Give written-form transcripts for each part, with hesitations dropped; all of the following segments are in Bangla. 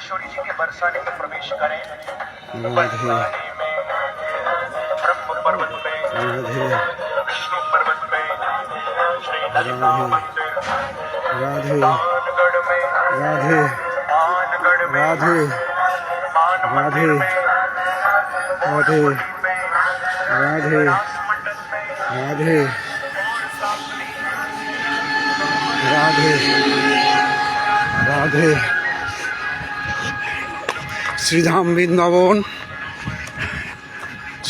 ईश्वरी जी के बरसाने में प्रवेश करें। बरसाने में ब्रह्म पर्वत पे, विष्णु पर्वत पे, श्री ललिता मंदिर, मानगढ़ में, मानगढ़ में, मान मंदिर में, राधे राधे राधे राधे राधे শ্রীধাম বৃন্দাবন,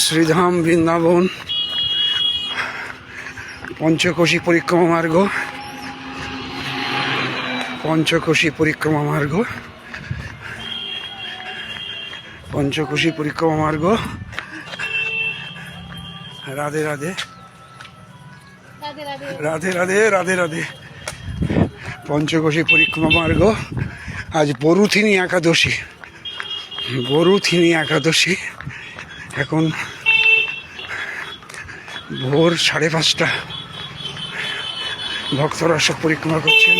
শ্রীধাম বৃন্দাবন, পঞ্চকোশী পরিক্রমা মার্গ, পঞ্চকোশী পরিক্রমা মার্গ, পঞ্চকোশী পরিক্রমা মার্গ। রাধে রাধে রাধে রাধে রাধে রাধে। পঞ্চকোশী পরিক্রমা মার্গ। আজ বরুথিনী একাদশী, বরুথিনী একাদশী। এখন ভোর 5:30। ভক্তরা সব পরিক্রমা করছেন,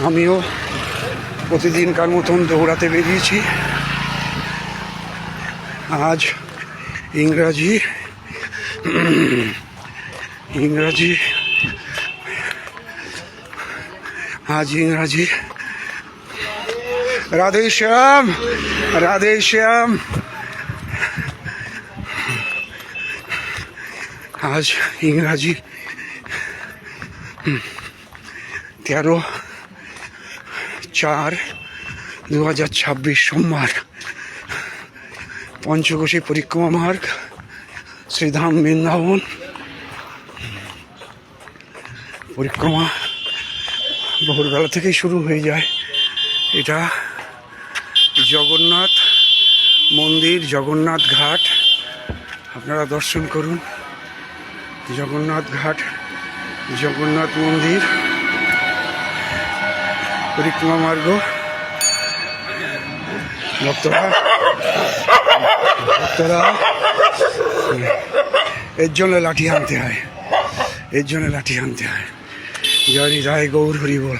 আমিও প্রতিদিনকার মতন দৌড়াতে বেরিয়েছি। আজ ইংরাজি আজ ইংরাজি। রাধে শ্যাম, রাধে শ্যাম। আজ ইংরাজি 13/4/2026 সোমবার। পঞ্চকোশী পরিক্রমা মার্গ, শ্রীধাম বৃন্দাবন। পরিক্রমা ভোরবেলা থেকেই শুরু হয়ে যায়। এটা জগন্নাথ মন্দির, জগন্নাথ ঘাট। আপনারা দর্শন করুন জগন্নাথ ঘাট, জগন্নাথ মন্দির, পরিক্রমা মার্গ। ভক্তরা এর জন্য লাঠি আনতে হয়, এর জন্য লাঠি আনতে হয়। জয় নিতাই গৌর হরি বল।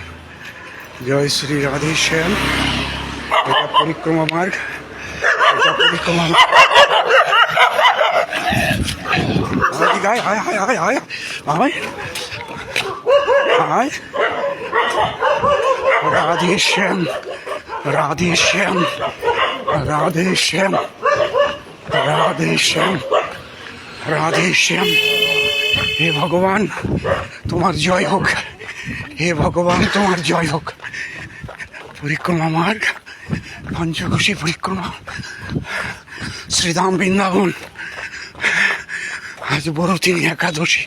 জয় শ্রী রাধে শ্যাম। এটা পরিক্রমা মার্গ, এটা পরিক্রমা মার্গ। আয় আয় আয় আয় আয় আয় আয়। রাধে শ্যাম, রাধে শ্যাম, রাধে শ্যাম, রাধে শ্যাম, রাধে শ্যাম। হে ভগবান তোমার জয় হোক, হে ভগবান তোমার জয় হোক। পরিক্রমা মার্গ, পঞ্চকোশী পরিক্রমা, শ্রীধাম বৃন্দাবন। আজ বরুথিনী একাদশী,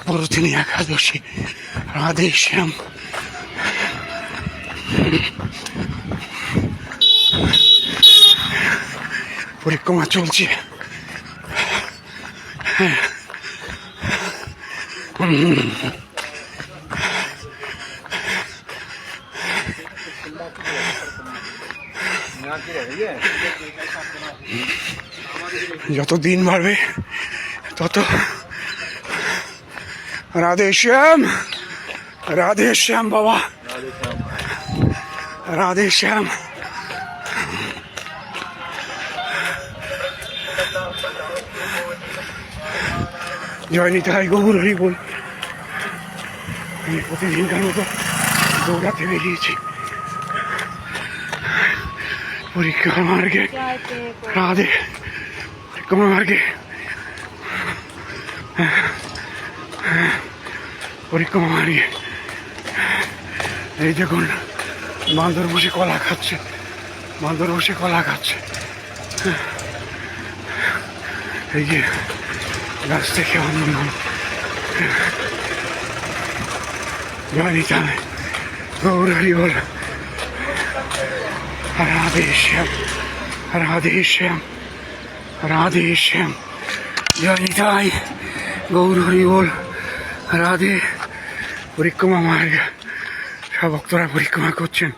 বরুথিনী একাদশী। রাধে শ্যাম। পরিক্রমা চলছে। যত দিন বাড়বে তত। রাধে শ্যাম, রাধে শ্যাম বাবা, রাধে শ্যাম। জয় নিতাই গৌর হরি বল। আমি প্রতিদিনকার মতো দৌড়াতে বেরিয়েছি পরিক্রমা মার্গে। রাধে পরিক্রমা মার্গে, পরিক্রমা মার্গে। এই দেখুন বান্দর বসে কলা খাচ্ছে, বান্দর বসে কলা খাচ্ছে। এই যে গাছ থেকে অন্য জয় নিতাই গৌর হরি বল। রাধে শ্যাম, রাধে শ্যাম, রাধে শ্যাম। জয় নিতাই গৌর হরি বল। রাধে পরিক্রমা মার্গ। সব ভক্তরা পরিক্রমা করছেন।